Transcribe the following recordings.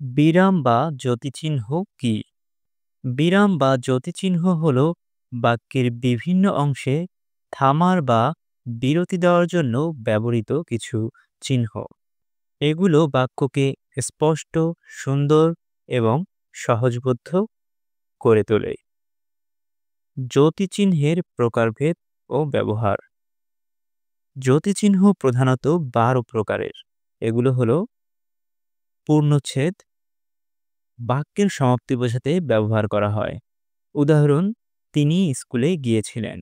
বিরাম বা যতিচিহ্ন কি? বিরাম বা যতিচিহ্ন হল বাক্যের বিভিন্ন অংশে থামার বা বিরতি দেওয়ার জন্য ব্যবহৃত কিছু চিহ্ন। এগুলো বাক্যকে স্পষ্ট, সুন্দর এবং সহজবোধ্য করে তোলে। যতিচিহ্নের প্রকারভেদ ও ব্যবহার। যতিচিহ্ন প্রধানত 12 প্রকারের। এগুলো হলো পূর্ণচ্ছেদ, বাক্যের সমাপ্তি বোঝাতে ব্যবহার করা হয়। উদাহরণ, তিনি স্কুলে গিয়েছিলেন।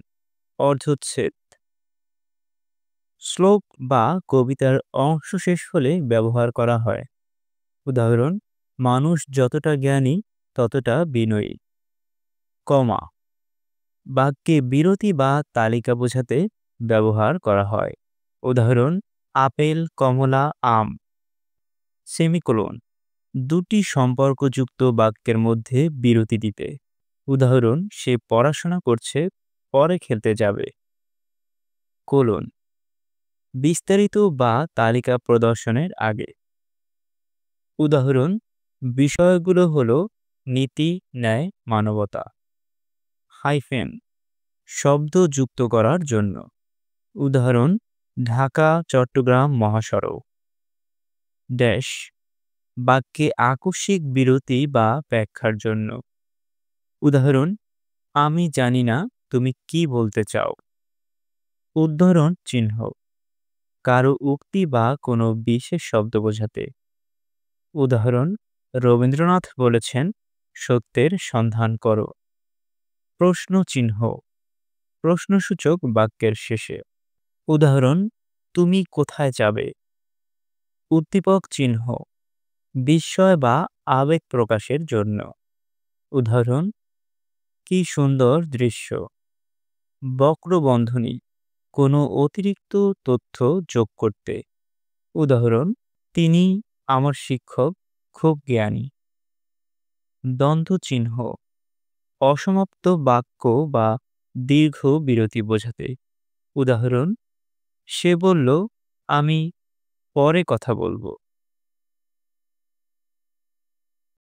অর্ধচ্ছেদ, শ্লোক বা কবিতার অংশ শেষ হলে ব্যবহার করা হয়। উদাহরণ, মানুষ যতটা জ্ঞানী ততটা বিনয়ী। কমা, বাক্যে বিরতি বা তালিকা বোঝাতে ব্যবহার করা হয়। উদাহরণ, আপেল, কমলা, আম। সেমিকোলন, দুটি সম্পর্কযুক্ত বাক্যের মধ্যে বিরতি দিতে। উদাহরণ, সে পড়াশোনা করছে, পরে খেলতে যাবে। কোলন, বিস্তারিত বা তালিকা প্রদর্শনের আগে। উদাহরণ, বিষয়গুলো হলো নীতি, ন্যায়, মানবতা। হাইফেন, শব্দ যুক্ত করার জন্য। উদাহরণ, ঢাকা চট্টগ্রাম মহাসড়ক। ড্যাশ, বাক্যে আকস্মিক বিরতি বা ব্যাখ্যার জন্য। উদাহরণ, আমি জানি না তুমি কি বলতে চাও। উদ্ধরণ চিহ্ন, কারো উক্তি বা কোনো বিশেষ শব্দ বোঝাতে। উদাহরণ, রবীন্দ্রনাথ বলেছেন, সত্যের সন্ধান করো। প্রশ্ন চিহ্ন, প্রশ্নসূচক বাক্যের শেষে। উদাহরণ, তুমি কোথায় যাবে। উদ্দীপক চিহ্ন, বিস্ময় বা আবেগ প্রকাশের জন্য। উদাহরণ, কি সুন্দর দৃশ্য। বক্রবন্ধনী, কোনো অতিরিক্ত তথ্য যোগ করতে। উদাহরণ, তিনি আমার শিক্ষক, খুব জ্ঞানী। দ্বন্দ্ব চিহ্ন, অসমাপ্ত বাক্য বা দীর্ঘ বিরতি বোঝাতে। উদাহরণ, সে বলল, আমি পরে কথা বলবো।